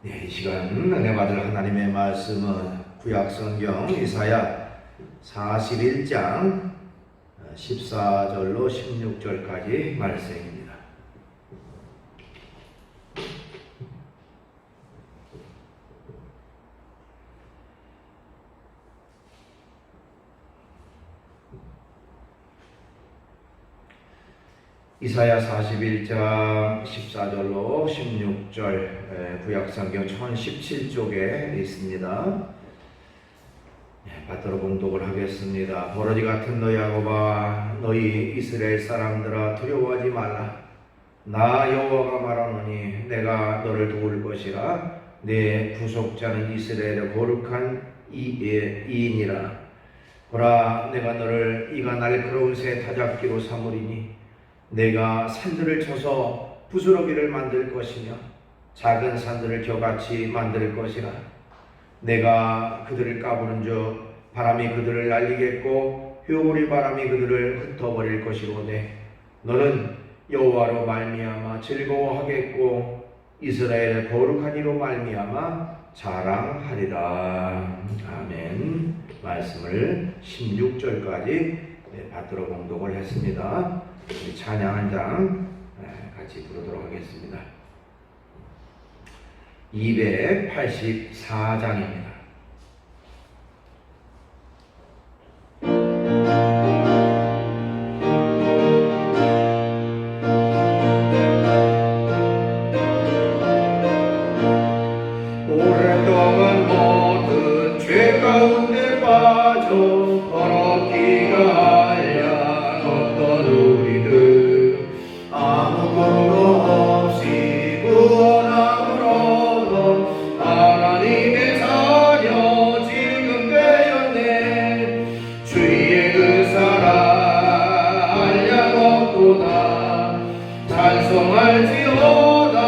네, 이 시간 은혜 받을 하나님의 말씀은 구약성경 이사야 41장 14절로 16절까지 말씀입니다. 이사야 41장 14절로 16절 구약성경 1017쪽에 있습니다. 받들어 봉독을 하겠습니다. 버러지 같은 너희 야곱아, 너희 이스라엘 사람들아, 두려워하지 말라. 나 여호와가 말하노니 내가 너를 도울 것이라. 내 구속자는 이스라엘의 거룩한 이인이라. 보라, 내가 너를 이가 날카로운 새 타작기로 삼으리니 내가 산들을 쳐서 부스러기를 만들 것이며 작은 산들을 겨같이 만들 것이라. 내가 그들을 까부는 즉 바람이 그들을 날리겠고 효고리 바람이 그들을 흩어버릴 것이로되 너는 여호와로 말미암아 즐거워하겠고 이스라엘의 거룩한 이로 말미암아 자랑하리라. 아멘. 말씀을 16절까지 받들어 봉독을 했습니다. 찬양 한 장 같이 부르도록 하겠습니다. 284장입니다. 오랫동안 모든 죄 가운데 빠져 더럽기가 한량 없던 우리들 아무것도 없이 구원함을 얻어 하나님의 자녀 지금 되었네. 주의 그 사랑 한량 없도다. 찬송할지어다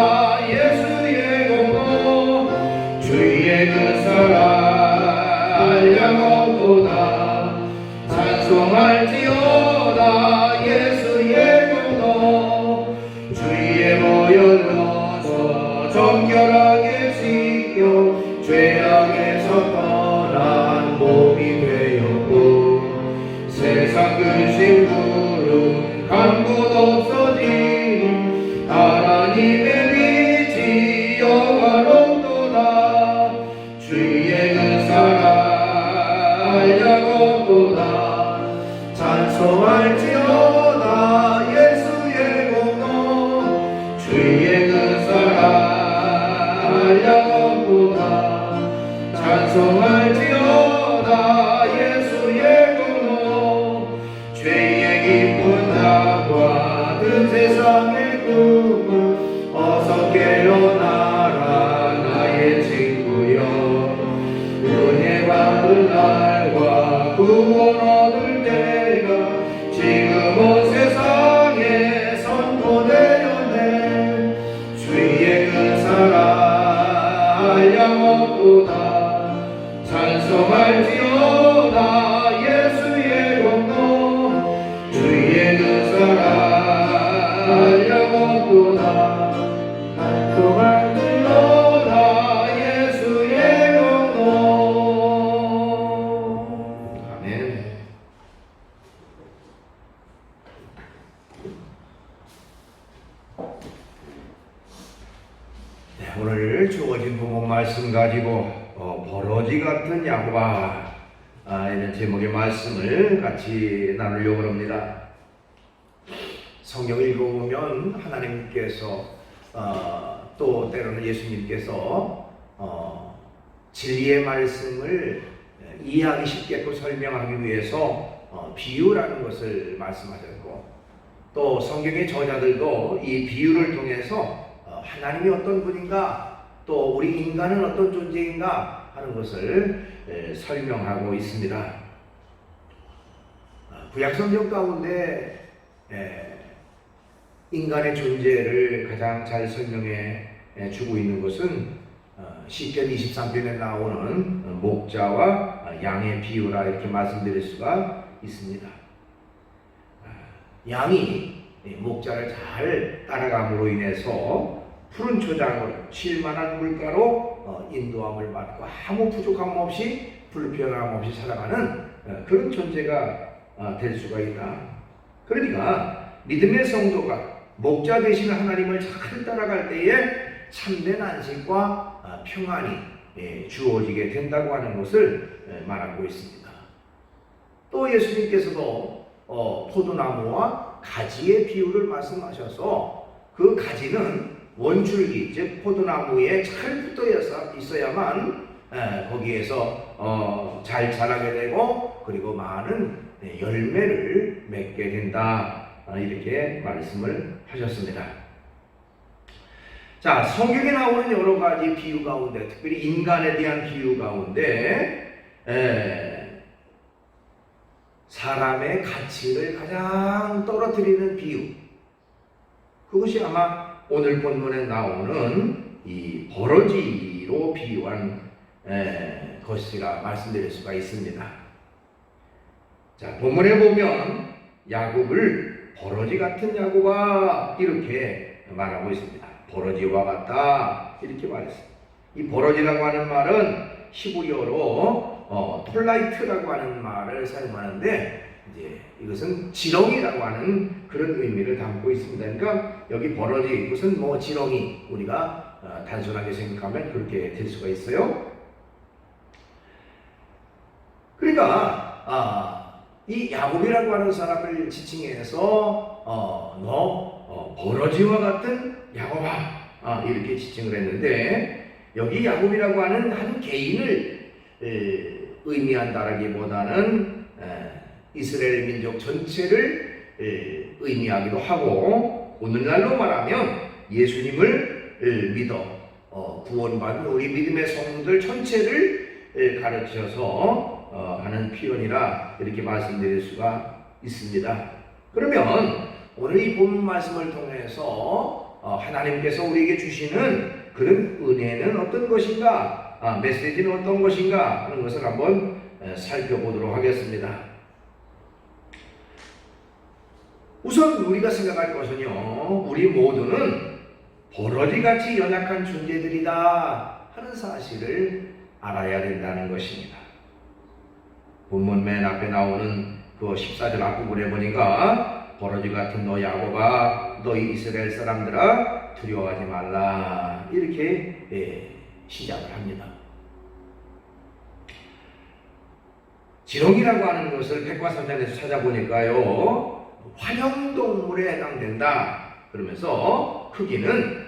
예수의 공로. 주의 그 사랑 한량 없도다. 찬송할지어다 예수의 공로. 주의 모여들어서 정결하게 지켜 죄악에서 떠난 몸이 되었고 세상 근심 구름 간 곳 없어진 하나님의 빛이 영화롭도다. 주의 그 사랑 한량 없도다. 찬송할지어다 예수의 공로. 주의 그 사랑 한량 없도다. 찬송할지어다 예수의 공로. 죄의 깊은 낙과 그 세상의 꿈을 어서 깨어나라 나의 친구여. 은혜 받을 날과 구원 얻을 때가 지금 온 세상에 선포되었네. 주의 그 사랑 한량 없도다. 찬송할지어다 예수의 공로. 주의 그 사랑 한량 없도다. 찬송할지어다 예수의 공로. 아멘. 오늘 주어진 부목 말씀 가지고 버러지 같은 야곱아 이런 제목의 말씀을 같이 나누려고 합니다. 성경을 읽어보면 하나님께서 또 때로는 예수님께서 진리의 말씀을 이해하기 쉽게 설명하기 위해서 비유라는 것을 말씀하셨고 또 성경의 저자들도 이 비유를 통해서 하나님이 어떤 분인가 또 우리 인간은 어떤 존재인가 하는 것을 설명하고 있습니다. 구약성경 가운데 인간의 존재를 가장 잘 설명해 주고 있는 것은 시편 23편에 나오는 목자와 양의 비유라 이렇게 말씀드릴 수가 있습니다. 양이 목자를 잘 따라감으로 인해서 푸른 초장을 쉴만한 물가로 인도함을 받고 아무 부족함 없이 불편함 없이 살아가는 그런 존재가 될 수가 있다. 그러니까 믿음의 성도가 목자 되시는 하나님을 잘 따라갈 때에 참된 안식과 평안이 주어지게 된다고 하는 것을 말하고 있습니다. 또 예수님께서도 포도나무와 가지의 비유를 말씀하셔서 그 가지는 원줄기, 즉 포도나무에 잘 붙어 있어야만 거기에서 잘 자라게 되고 그리고 많은 열매를 맺게 된다. 이렇게 말씀을 하셨습니다. 자, 성경에 나오는 여러 가지 비유 가운데, 특별히 인간에 대한 비유 가운데 사람의 가치를 가장 떨어뜨리는 비유, 그것이 아마 오늘 본문에 나오는 이 버러지로 비유한 것이라 말씀드릴 수가 있습니다. 자, 본문에 보면 야곱을 버러지 같은 야곱아 이렇게 말하고 있습니다. 버러지와 같다 이렇게 말했습니다. 이 버러지라고 하는 말은 히브리어로 톨라이트라고 하는 말을 사용하는데 이제 이것은 지렁이라고 하는 그런 의미를 담고 있습니다. 그러니까 여기 버러지 이것은 뭐 지렁이 우리가 단순하게 생각하면 그렇게 될 수가 있어요. 그러니까 이 야곱이라고 하는 사람을 지칭해서 너 버러지와 같은 야곱아 이렇게 지칭을 했는데 여기 야곱이라고 하는 한 개인을 의미한다라기보다는 이스라엘 민족 전체를 의미하기도 하고 오늘날로 말하면 예수님을 믿어 구원받은 우리 믿음의 성도들 전체를 가르쳐서 하는 표현이라 이렇게 말씀드릴 수가 있습니다. 그러면 오늘 이 본문 말씀을 통해서 하나님께서 우리에게 주시는 그런 은혜는 어떤 것인가, 메시지는 어떤 것인가 하는 것을 한번 살펴보도록 하겠습니다. 우선 우리가 생각할 것은요, 우리 모두는 버러지같이 연약한 존재들이다 하는 사실을 알아야 된다는 것입니다. 본문 맨 앞에 나오는 그 14절 앞부분에 보니까 버러지 같은 너 야곱아, 너희 이스라엘 사람들아 두려워하지 말라 이렇게 시작을 합니다. 지렁이라고 하는 것을 백과사전에서 찾아보니까요 환영동물에 해당된다 그러면서 크기는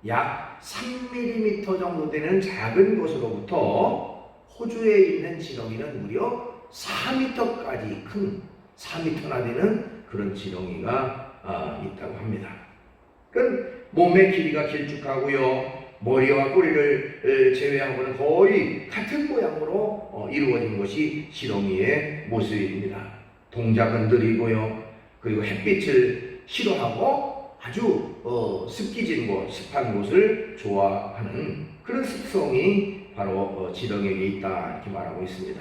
약 3mm 정도 되는 작은 것으로부터 호주에 있는 지렁이는 무려 4m까지 큰 4m나 되는 그런 지렁이가 있다고 합니다. 그 몸의 길이가 길쭉하고요 머리와 꼬리를 제외하고는 거의 같은 모양으로 이루어진 것이 지렁이의 모습입니다. 동작은 느리고요 그리고 햇빛을 싫어하고 아주 습기진 곳, 습한 곳을 좋아하는 그런 습성이 바로 지렁이에게 있다 이렇게 말하고 있습니다.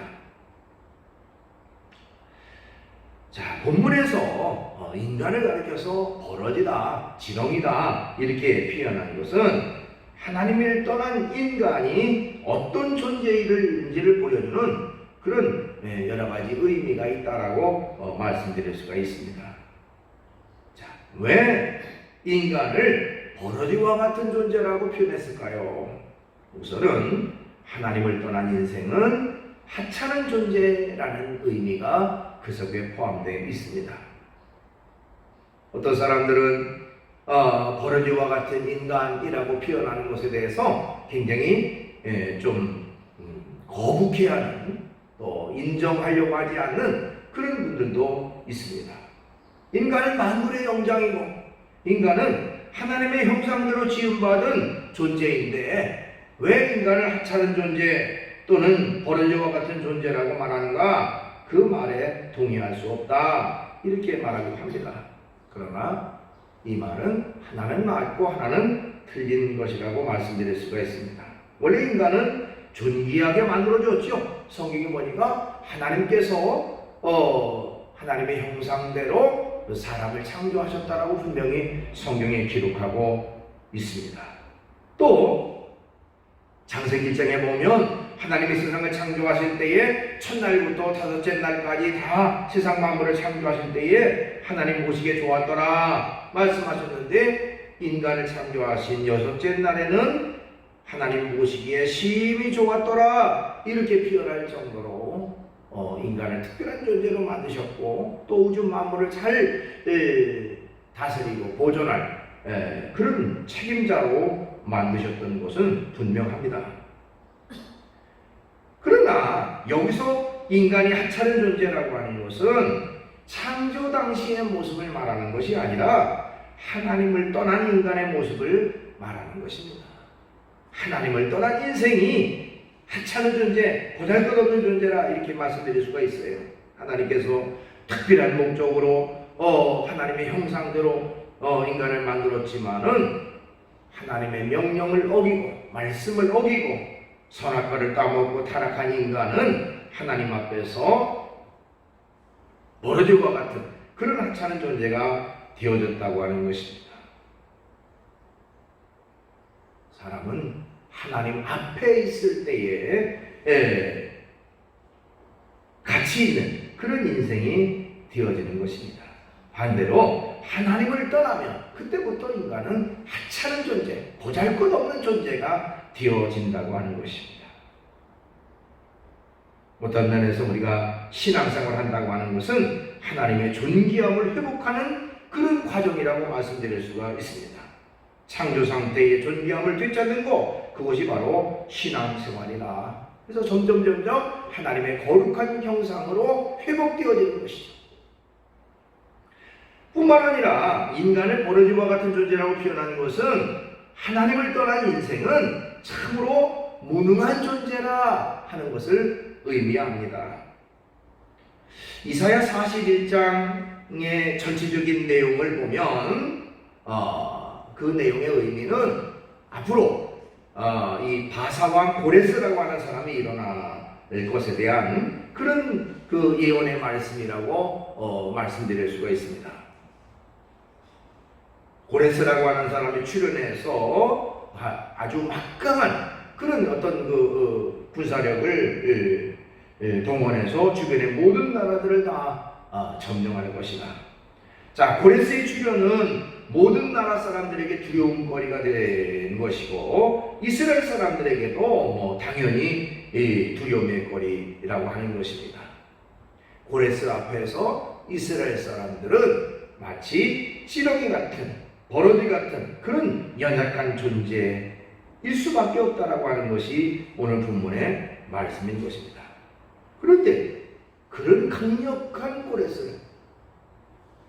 자, 본문에서 인간을 가리켜서 버러지다, 지렁이다 이렇게 표현한 것은 하나님을 떠난 인간이 어떤 존재인지를 보여주는 그런 여러 가지 의미가 있다라고 말씀드릴 수가 있습니다. 자, 왜 인간을 버러지와 같은 존재라고 표현했을까요? 우선은 하나님을 떠난 인생은 하찮은 존재라는 의미가 그 속에 포함되어 있습니다. 어떤 사람들은 버러지와 같은 인간이라고 표현하는 것에 대해서 굉장히 좀 거북해하는 또 인정하려고 하지 않는 그런 분들도 있습니다. 인간은 만물의 영장이고 인간은 하나님의 형상대로 지음받은 존재인데 왜 인간을 하찮은 존재 또는 버러지와 같은 존재라고 말하는가? 그 말에 동의할 수 없다 이렇게 말하기도 합니다. 그러나 이 말은 하나는 맞고 하나는 틀린 것이라고 말씀드릴 수가 있습니다. 원래 인간은 존귀하게 만들어졌죠. 성경에 보니까 하나님께서 하나님의 형상대로 사람을 창조하셨다라고 분명히 성경에 기록하고 있습니다. 또 창세기 1장에 보면 하나님이 세상을 창조하실 때에 첫날부터 다섯째 날까지 다 세상 만물을 창조하실 때에 하나님 보시기에 좋았더라 말씀하셨는데, 인간을 창조하신 여섯째 날에는 하나님 보시기에 심히 좋았더라 이렇게 표현할 정도로 인간을 특별한 존재로 만드셨고, 또 우주 만물을 잘 다스리고 보존할 그런 책임자로 만드셨던 것은 분명합니다. 그러나 여기서 인간이 하찮은 존재라고 하는 것은 창조 당시의 모습을 말하는 것이 아니라 하나님을 떠난 인간의 모습을 말하는 것입니다. 하나님을 떠난 인생이 하찮은 존재, 보잘것없는 존재라 이렇게 말씀드릴 수가 있어요. 하나님께서 특별한 목적으로 하나님의 형상대로 인간을 만들었지만은 하나님의 명령을 어기고 말씀을 어기고 선악과를 따먹고 타락한 인간은 하나님 앞에서 버러지와 같은 그런 하찮은 존재가 되어졌다고 하는 것입니다. 사람은 하나님 앞에 있을 때에 가치 있는 그런 인생이 되어지는 것입니다. 반대로 하나님을 떠나면 그때부터 인간은 하찮은 존재, 보잘것없는 존재가 되어진다고 하는 것입니다. 어떤 면에서 우리가 신앙생활을 한다고 하는 것은 하나님의 존귀함을 회복하는 그런 과정이라고 말씀드릴 수가 있습니다. 창조 상태의 존귀함을 되찾는 것, 그것이 바로 신앙생활이다. 그래서 점점 하나님의 거룩한 형상으로 회복되어지는 것이죠. 뿐만 아니라 인간을 버러지와 같은 존재라고 표현하는 것은 하나님을 떠난 인생은 참으로 무능한 존재라 하는 것을 의미합니다. 이사야 41장의 전체적인 내용을 보면 그 내용의 의미는 앞으로 이 바사왕 고레스라고 하는 사람이 일어날 것에 대한 그런 그 예언의 말씀이라고 말씀드릴 수가 있습니다. 고레스라고 하는 사람이 출현해서 아주 막강한 그런 어떤 그 군사력을 동원해서 주변의 모든 나라들을 다 점령할 것이다. 자, 고레스의 출현은 모든 나라 사람들에게 두려운 거리가 된 것이고, 이스라엘 사람들에게도 당연히 두려움의 거리라고 하는 것입니다. 고레스 앞에서 이스라엘 사람들은 마치 찌렁이 같은, 버러지 같은 그런 연약한 존재일 수밖에 없다라고 하는 것이 오늘 본문의 말씀인 것입니다. 그런데 그런 강력한 고레스를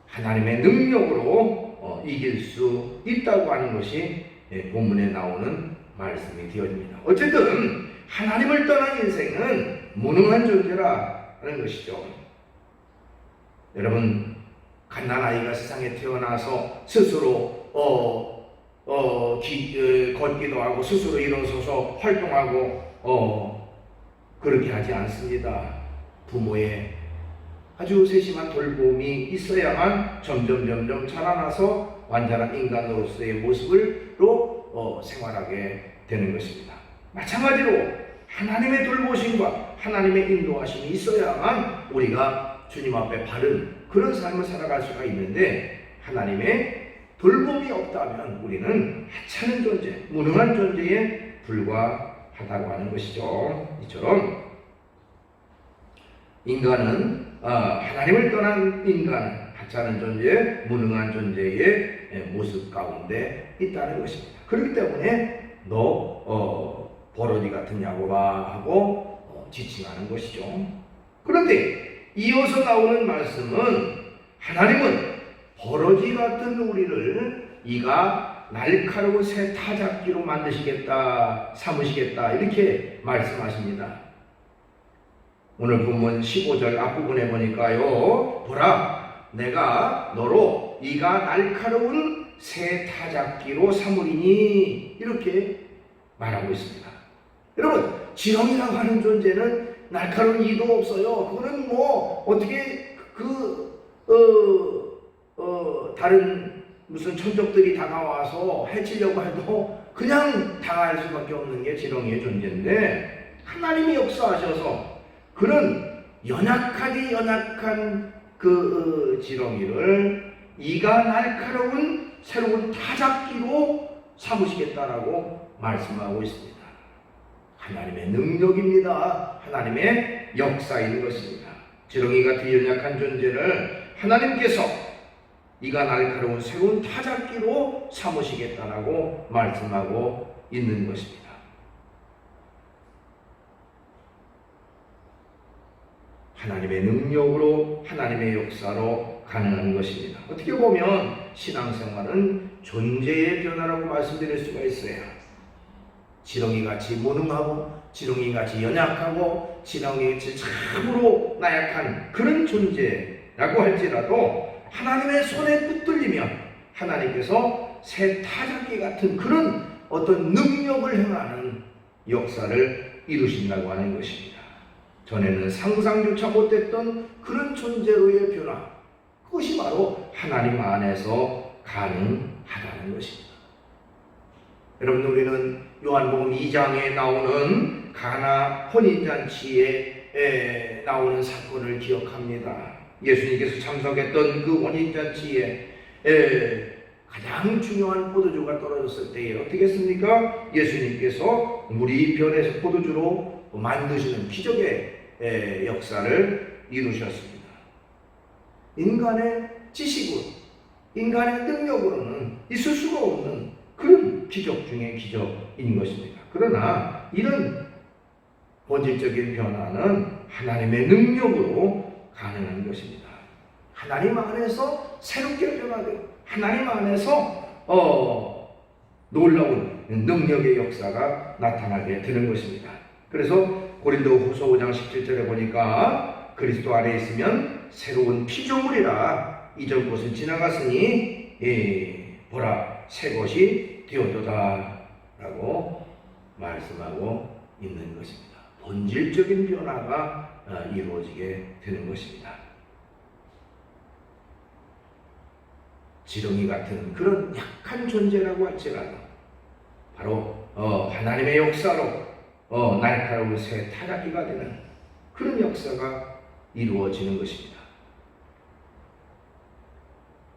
하나님의 능력으로 이길 수 있다고 하는 것이 본문에 나오는 말씀이 되어집니다. 어쨌든 하나님을 떠난 인생은 무능한 존재라는 것이죠. 여러분, 갓난아이가 세상에 태어나서 스스로 걷기도 하고 스스로 일어서서 활동하고 그렇게 하지 않습니다. 부모의 아주 세심한 돌봄이 있어야만 점점 자라나서 완전한 인간으로서의 모습으로 생활하게 되는 것입니다. 마찬가지로 하나님의 돌보심과 하나님의 인도하심이 있어야만 우리가 주님 앞에 바른 그런 삶을 살아갈 수가 있는데, 하나님의 돌봄이 없다면 우리는 하찮은 존재, 무능한 존재에 불과하다고 하는 것이죠. 이처럼 인간은 하나님을 떠난 인간은 하찮은 존재, 무능한 존재의 모습 가운데 있다는 것입니다. 그렇기 때문에 너 버러지 같은 야고바 하고 지칭하는 것이죠. 그런데 이어서 나오는 말씀은 하나님은 버러지 같은 우리를 이가 날카로운 새 타작기로 만드시겠다, 삼으시겠다 이렇게 말씀하십니다. 오늘 본문 15절 앞부분에 보니까요, 보라, 내가 너로 이가 날카로운 새 타작기로 삼으리니 이렇게 말하고 있습니다. 여러분, 지렁이라고 하는 존재는 날카로운 이도 없어요. 그거는 어떻게 다른 무슨 천적들이 다가와서 해치려고 해도 그냥 당할 수밖에 없는 게 지렁이의 존재인데, 하나님이 역사하셔서 그런 연약하디 연약한 그 지렁이를 이가 날카로운 새로운 타작기로 삼으시겠다라고 말씀하고 있습니다. 하나님의 능력입니다. 하나님의 역사인 것입니다. 지렁이 같은 연약한 존재를 하나님께서 이가 날카로운 새로운 타작기로 삼으시겠다라고 말씀하고 있는 것입니다. 하나님의 능력으로, 하나님의 역사로 가능한 것입니다. 어떻게 보면 신앙생활은 존재의 변화라고 말씀드릴 수가 있어요. 지렁이같이 무능하고, 지렁이같이 연약하고, 지렁이같이 참으로 나약한 그런 존재라고 할지라도 하나님의 손에 붙들리면 하나님께서 새 타작기 같은 그런 어떤 능력을 행하는 역사를 이루신다고 하는 것입니다. 전에는 상상조차 못했던 그런 존재로의 변화, 그것이 바로 하나님 안에서 가능하다는 것입니다. 여러분, 우리는 요한복음 2장에 나오는 가나 혼인잔치에 나오는 사건을 기억합니다. 예수님께서 참석했던 그 혼인잔치에 가장 중요한 포도주가 떨어졌을 때에 어떻게 했습니까? 예수님께서 물이 변해서 포도주로 만드시는 기적의 역사를 이루셨습니다. 인간의 지식으로, 인간의 능력으로는 있을 수가 없는 그런 기적 중의 기적인 것입니다. 그러나 이런 본질적인 변화는 하나님의 능력으로 가능한 것입니다. 하나님 안에서 새롭게 변화되고 하나님 안에서 놀라운 능력의 역사가 나타나게 되는 것입니다. 그래서 고린도후서 5장 17절에 보니까 그리스도 안에 있으면 새로운 피조물이라 이전 것은 지나갔으니 보라 새 것이 되었도다 라고 말씀하고 있는 것입니다. 본질적인 변화가 이루어지게 되는 것입니다. 지렁이 같은 그런 약한 존재라고 할지라도 바로 하나님의 역사로 날카로운 새 타작기가 되는 그런 역사가 이루어지는 것입니다.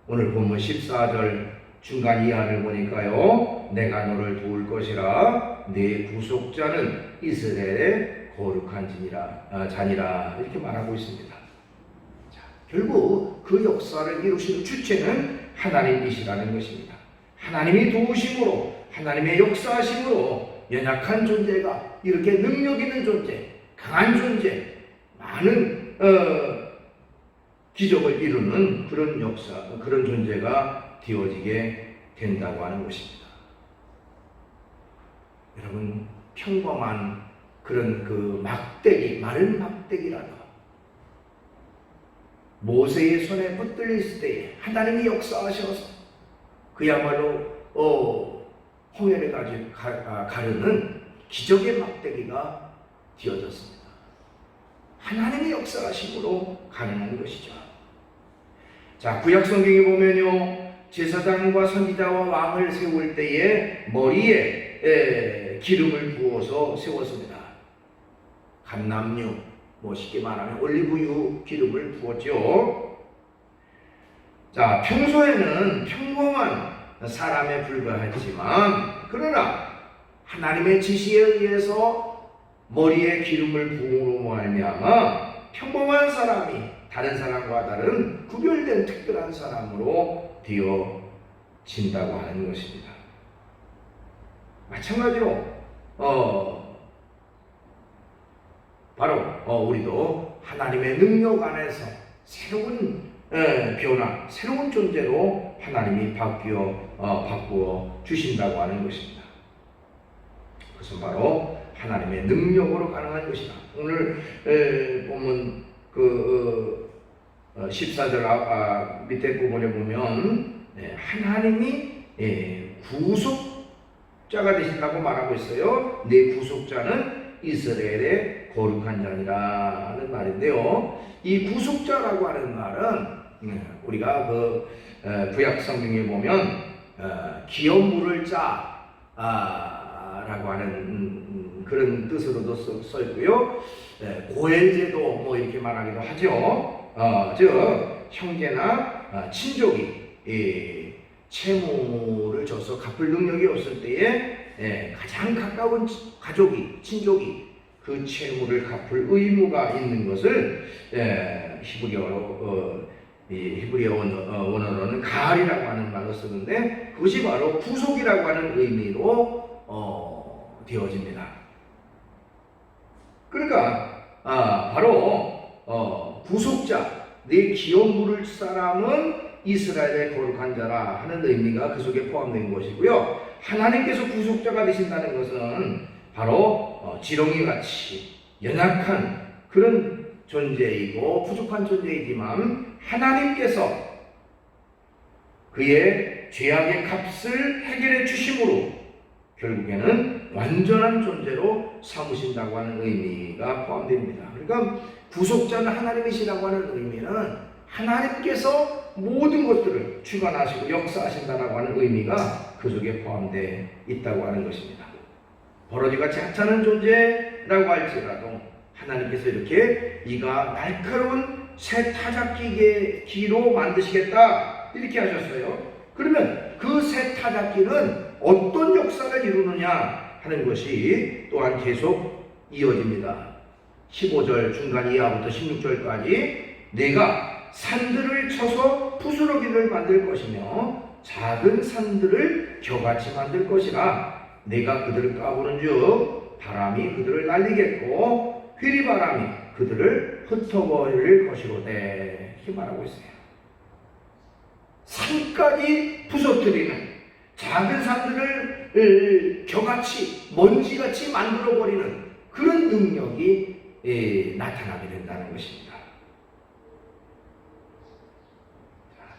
오늘 본문 14절 중간 이하를 보니까요, 내가 너를 도울 것이라 내 구속자는 이스라엘의 거룩한 자니라 이렇게 말하고 있습니다. 자, 결국 그 역사를 이루시는 주체는 하나님이시라는 것입니다. 하나님이 도우심으로, 하나님의 역사하심으로 연약한 존재가 이렇게 능력 있는 존재, 강한 존재, 많은 기적을 이루는 그런 역사, 그런 존재가 되어지게 된다고 하는 것입니다. 여러분, 평범한 그런 그 막대기, 마른 막대기라도 모세의 손에 붙들렸을 때에 하나님이 역사하셔서 그야말로 홍해를 가르는 기적의 막대기가 되어졌습니다. 하나님의 역사하심으로 가능한 것이죠. 자, 구약 성경에 보면요, 제사장과 선지자와 왕을 세울 때에 머리에 기름을 부어서 세웠습니다. 감람유, 쉽게 말하면 올리브유 기름을 부었죠. 자, 평소에는 평범한 사람에 불과했지만, 그러나 하나님의 지시에 의해서 머리에 기름을 부음으로 말미암아 평범한 사람이 다른 사람과 다른 구별된 특별한 사람으로 되어진다고 하는 것입니다. 마찬가지로 바로 우리도 하나님의 능력 안에서 새로운 변화, 새로운 존재로 하나님이 바꾸어 주신다고 하는 것입니다. 그것은 바로 하나님의 능력으로 가능한 것이다. 오늘 보면 14절 밑에 부분에 보면 하나님이 구속자가 되신다고 말하고 있어요. 내 구속자는 이스라엘의 거룩한 자니라는 말인데요. 이 구속자라고 하는 말은 우리가 구약 성경에 보면 기업물을 라고 하는 그런 뜻으로도 써 있고요. 고엘제도 뭐 이렇게 말하기도 하죠. 즉 형제나 친족이 채무를 져서 갚을 능력이 없을 때에 가장 가까운 가족이 친족이 그 채무를 갚을 의무가 있는 것을 히브리어 원어로는 가알이라고 하는 말로 쓰는데 그것이 바로 부속이라고 하는 의미로 되어집니다. 그러니까 바로 부속자, 내 기업 물을 사람은 이스라엘의 거룩한 자라 하는 의미가 그 속에 포함된 것이고요. 하나님께서 부속자가 되신다는 것은 바로 지렁이같이 연약한 그런 존재이고 부족한 존재이지만 하나님께서 그의 죄악의 값을 해결해 주심으로 결국에는 완전한 존재로 삼으신다고 하는 의미가 포함됩니다. 그러니까 구속자는 하나님이시라고 하는 의미는 하나님께서 모든 것들을 주관하시고 역사하신다고 하는 의미가 그 속에 포함되어 있다고 하는 것입니다. 버러지같이 하찮은 존재라고 할지라도 하나님께서 이렇게 이가 날카로운 새 타작기로 만드시겠다 이렇게 하셨어요. 그러면 그 새 타작기는 어떤 역사를 이루느냐 하는 것이 또한 계속 이어집니다. 15절 중간 이하부터 16절까지 내가 산들을 쳐서 부스러기를 만들 것이며 작은 산들을 겨같이 만들 것이라 내가 그들을 까부는 즉 바람이 그들을 날리겠고 휘리바람이 그들을 흩어버릴 것이로되 이렇게 말하고 있어요. 산까지 부서뜨리는 작은 산들을 겨같이 먼지같이 만들어버리는 그런 능력이 나타나게 된다는 것입니다.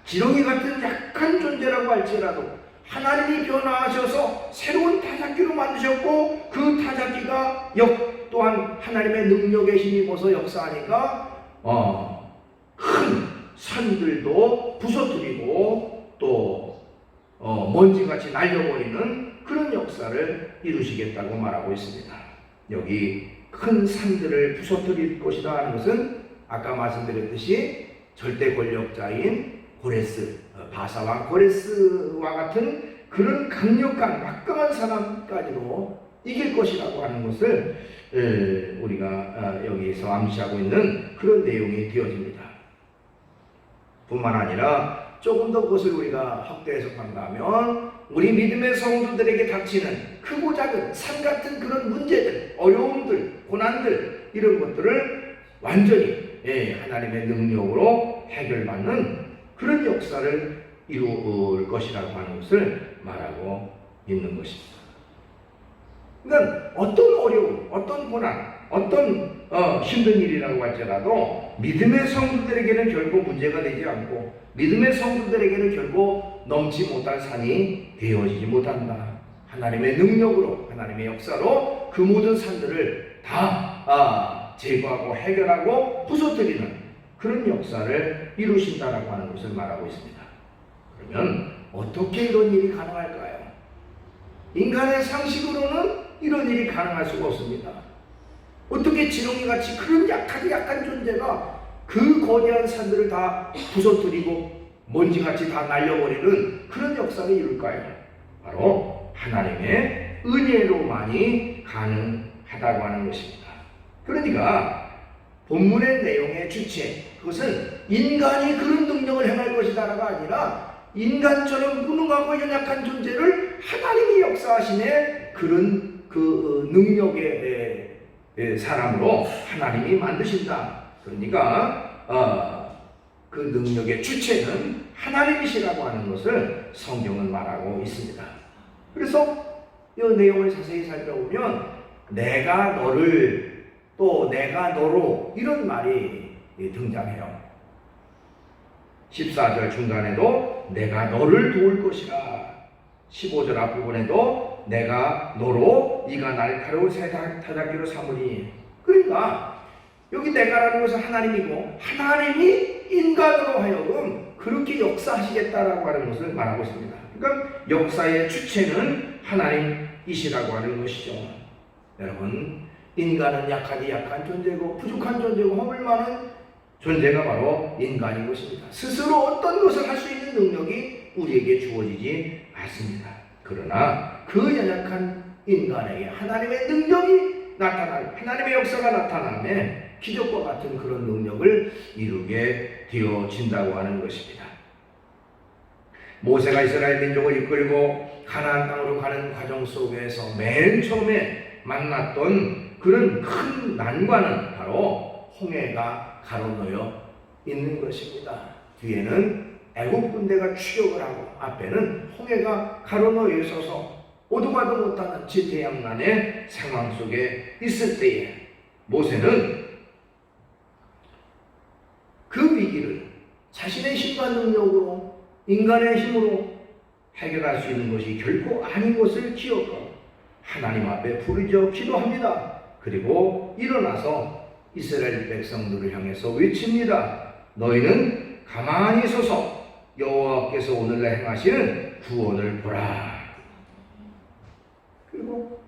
지렁이 같은 약한 존재라고 할지라도 하나님이 변화하셔서 새로운 타작기로 만드셨고 그 타작기가 또한 하나님의 능력에 힘입어서 역사하니까 큰 산들도 부서뜨리고 또 먼지같이 날려버리는 그런 역사를 이루시겠다고 말하고 있습니다. 여기 큰 산들을 부서뜨릴 것이다 하는 것은 아까 말씀드렸듯이 절대 권력자인 고레스, 바사왕 고레스와 같은 그런 강력한 막강한 사람까지도 이길 것이라고 하는 것을 우리가 여기에서 암시하고 있는 그런 내용이 되어집니다. 뿐만 아니라 조금 더 그것을 우리가 확대 해석한다면 우리 믿음의 성도들에게 닥치는 크고 작은 산 같은 그런 문제들, 어려움들, 고난들 이런 것들을 완전히 하나님의 능력으로 해결받는 그런 역사를 이룰 것이라고 하는 것을 말하고 있는 것입니다. 그러니까 어떤 어려움, 어떤 고난, 어떤 힘든 일이라고 할지라도 믿음의 성도들에게는 결코 문제가 되지 않고 믿음의 성도들에게는 결코 넘지 못할 산이 되어지지 못한다. 하나님의 능력으로, 하나님의 역사로 그 모든 산들을 다 제거하고 해결하고 부서뜨리는 그런 역사를 이루신다라고 하는 것을 말하고 있습니다. 그러면 어떻게 이런 일이 가능할까요? 인간의 상식으로는 이런 일이 가능할 수가 없습니다. 어떻게 지렁이같이 그런 약한 존재가 그 거대한 산들을 다 부서뜨리고 먼지같이 다 날려버리는 그런 역사를 이룰까요? 바로 하나님의 은혜로만이 가능하다고 하는 것입니다. 그러니까 본문의 내용의 주체, 그것은 인간이 그런 능력을 행할 것이다가 아니라 인간처럼 무능하고 연약한 존재를 하나님이 역사하시네 그런 그 능력의 사람으로 하나님이 만드신다. 그러니까 그 능력의 주체는 하나님이시라고 하는 것을 성경은 말하고 있습니다. 그래서 이 내용을 자세히 살펴보면 내가 너를 또 내가 너로 이런 말이 등장해요. 14절 중간에도 내가 너를 도울 것이라 15절 앞부분에도 내가 너로 네가 날카로운 새 타작기로 삼으니 그러니까 여기 내가라는 것은 하나님이고 하나님이 인간으로 하여금 그렇게 역사하시겠다라고 하는 것을 말하고 있습니다. 그러니까 역사의 주체는 하나님이시라고 하는 것이죠. 여러분, 인간은 약한 존재고 부족한 존재고 허물 많은 존재가 바로 인간인 것입니다. 스스로 어떤 것을 할 수 있는 능력이 우리에게 주어지지 않습니다. 그러나 그 연약한 인간에게 하나님의 능력이 나타나고 하나님의 역사가 나타나면 기적과 같은 그런 능력을 이루게 되어진다고 하는 것입니다. 모세가 이스라엘 민족을 이끌고 가나안 땅으로 가는 과정 속에서 맨 처음에 만났던 그런 큰 난관은 바로 홍해가 가로놓여 있는 것입니다. 뒤에는 애국 군대가 추격을 하고 앞에는 홍해가 가로놓여 있어서 오도 가도 못하는 지태양난의 상황 속에 있을 때에 모세는 그 위기를 자신의 힘과 능력으로 인간의 힘으로 해결할 수 있는 것이 결코 아닌 것을 기억하고 하나님 앞에 부르짖어 기도합니다. 그리고 일어나서 이스라엘 백성들을 향해서 외칩니다. 너희는 가만히 서서 여호와께서 오늘날 행하시는 구원을 보라. 그리고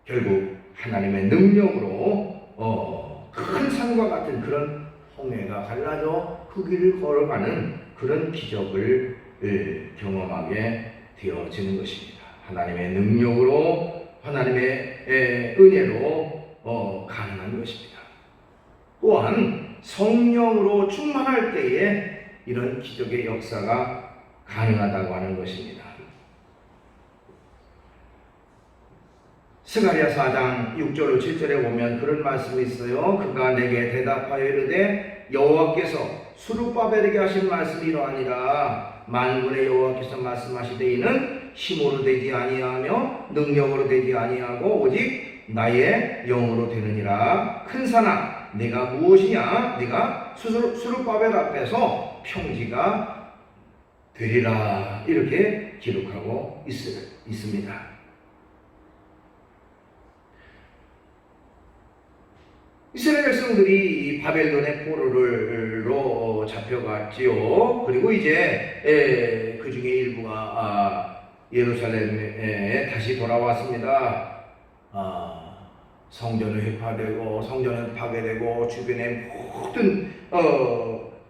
결국 하나님의 능력으로 큰 산과 같은 그런 홍해가 갈라져 그 길을 걸어가는 그런 기적을 경험하게 되어지는 것입니다. 하나님의 능력으로 하나님의 은혜로 가능한 것입니다. 또한 성령으로 충만할 때에 이런 기적의 역사가 가능하다고 하는 것입니다. 스가랴 4장 6절로 7절에 보면 그런 말씀이 있어요. 그가 내게 대답하여 이르되 여호와께서 스룹바벨에게 하신 말씀이 이러하니라. 만군의 여호와께서 말씀하시되 이는 힘으로 되지 아니하며 능력으로 되지 아니하고 오직 나의 영으로 되느니라. 큰 산아 네가 무엇이냐? 네가 스룹바벨 앞에서 평지가 되리라. 이렇게 기록하고 있습니다. 이스라엘 백성들이 바벨론의 포로로 잡혀갔지요. 그리고 이제 그 중에 일부가 예루살렘에 다시 돌아왔습니다. 성전은 회파되고 성전은 파괴되고 주변의 모든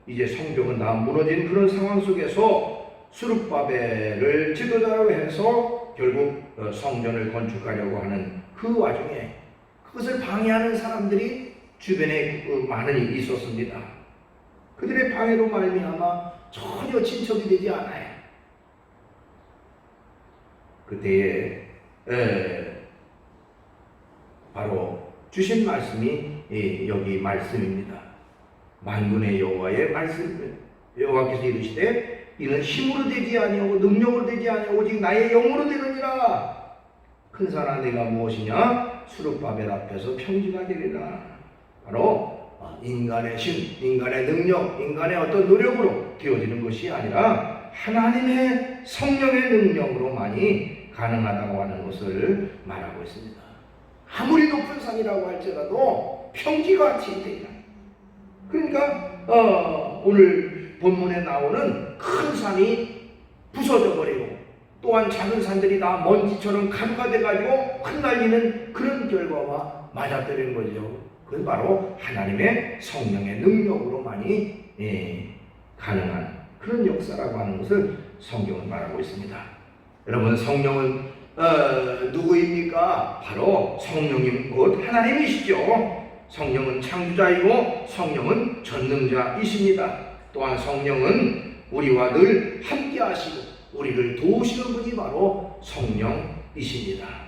이제 성벽은 다 무너진 그런 상황 속에서 스룹바벨을 지도자로 해서 결국 성전을 건축하려고 하는 그 와중에 그것을 방해하는 사람들이 주변에 많이 있었습니다. 그들의 방해로 말미암아 전혀 진척이 되지 않아요. 그때에 바로 주신 말씀이 여기 말씀입니다. 만군의 여호와의 말씀, 여호와께서 이르시되 이는 힘으로 되지 아니하고 능력으로 되지 아니하고 오직 나의 영으로 되느니라. 큰 산아 네가 무엇이냐? 스룹바벨 앞에서 평지가 되리라. 바로 인간의 힘, 인간의 능력, 인간의 어떤 노력으로 되어지는 것이 아니라 하나님의 성령의 능력으로만이 가능하다고 하는 것을 말하고 있습니다. 아무리 높은 산이라고 할지라도 평지같이 되리라. 그러니까 오늘 본문에 나오는 큰 산이 부서져 버리고 또한 작은 산들이 다 먼지처럼 가루가 돼가지고 흩날리는 그런 결과와 맞아떨리는 거죠. 그건 바로 하나님의 성령의 능력으로만이 가능한 그런 역사라고 하는 것을 성경은 말하고 있습니다. 여러분, 성령은 누구입니까? 바로 성령님 곧 하나님이시죠. 성령은 창조자이고 성령은 전능자이십니다. 또한 성령은 우리와 늘 함께 하시고 우리를 도우시는 분이 바로 성령이십니다.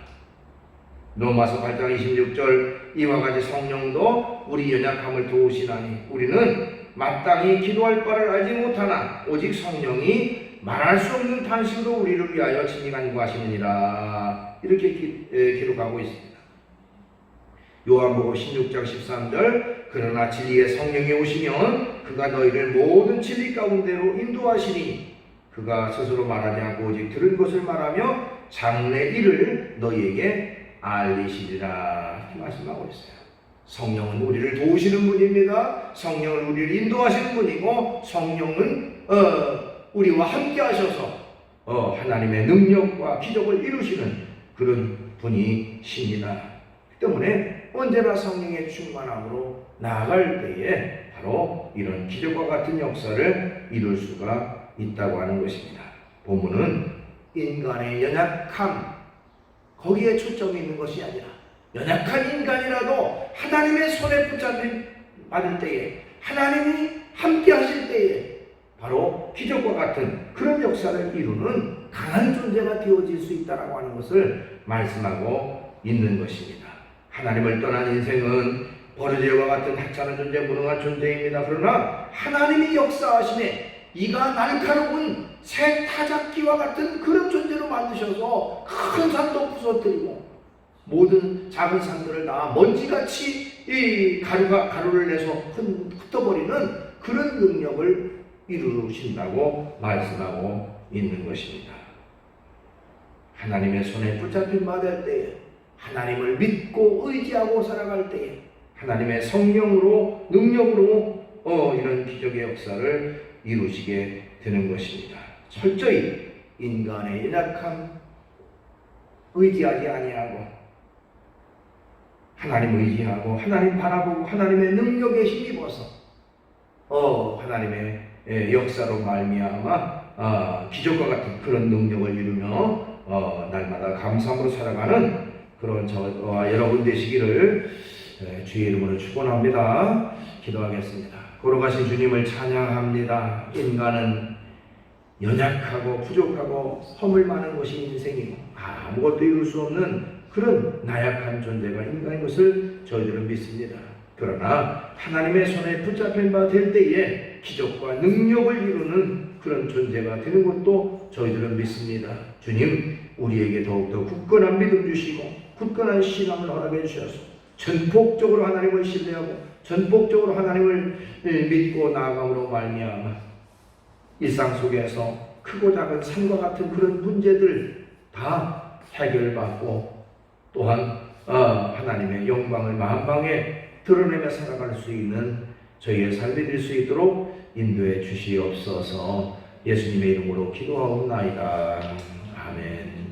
로마서 8장 26절 이와 같이 성령도 우리 연약함을 도우시나니 우리는 마땅히 기도할 바를 알지 못하나 오직 성령이 말할 수 없는 탄식으로 우리를 위하여 친히 간구하시느니라. 이렇게 기록하고 있습니다. 요한복음 16장 13절 그러나 진리의 성령이 오시면 그가 너희를 모든 진리 가운데로 인도하시니 그가 스스로 말하지 않고 오직 들은 것을 말하며 장래 일을 너희에게 알리시리라. 이렇게 말씀하고 있어요. 성령은 우리를 도우시는 분입니다. 성령은 우리를 인도하시는 분이고 성령은 우리와 함께 하셔서 하나님의 능력과 기적을 이루시는 그런 분이십니다. 때문에 언제나 성령의 충만함으로 나아갈 때에 바로 이런 기적과 같은 역사를 이룰 수가 있다고 하는 것입니다. 본문은 인간의 연약함 거기에 초점이 있는 것이 아니라 연약한 인간이라도 하나님의 손에 붙잡힌 받을 때에 하나님이 함께 하실 때에 바로 기적과 같은 그런 역사를 이루는 강한 존재가 되어질 수 있다고 하는 것을 말씀하고 있는 것입니다. 하나님을 떠난 인생은 버르제와 같은 하찮은 존재, 무능한 존재입니다. 그러나 하나님이 역사하심에 이가 날카로운 새 타작기와 같은 그런 존재로 만드셔서 큰 산도 부서뜨리고 모든 작은 산들을 다 먼지같이 이 가루를 내서 흩어버리는 그런 능력을 이루신다고 말씀하고 있는 것입니다. 하나님의 손에 붙잡힌 받을 때에 하나님을 믿고 의지하고 살아갈 때에 하나님의 성령으로 능력으로 이런 기적의 역사를 이루시게 되는 것입니다. 철저히 인간의 연약함 의지하지 아니하고 하나님 의지하고 하나님 바라보고 하나님의 능력에 힘입어서 하나님의 역사로 말미암아 기적과 같은 그런 능력을 이루며 날마다 감사함으로 살아가는 그런 저와 여러분 되시기를 주의 이름으로 축원합니다. 기도하겠습니다. 걸어가신 주님을 찬양합니다. 인간은 연약하고 부족하고 허물 많은 것이 인생이고 아무것도 이룰 수 없는 그런 나약한 존재가 인간인 것을 저희들은 믿습니다. 그러나 하나님의 손에 붙잡힌 바 될 때에 기적과 능력을 이루는 그런 존재가 되는 것도 저희들은 믿습니다. 주님, 우리에게 더욱더 굳건한 믿음 주시고 굳건한 신앙을 허락해 주셔서 전폭적으로 하나님을 신뢰하고 전폭적으로 하나님을 믿고 나아감으로 말미암아 일상 속에서 크고 작은 산과 같은 그런 문제들 다 해결받고 또한 하나님의 영광을 만방에 드러내며 살아갈 수 있는 저희의 삶이 될 수 있도록 인도해 주시옵소서. 예수님의 이름으로 기도하옵나이다. 아멘.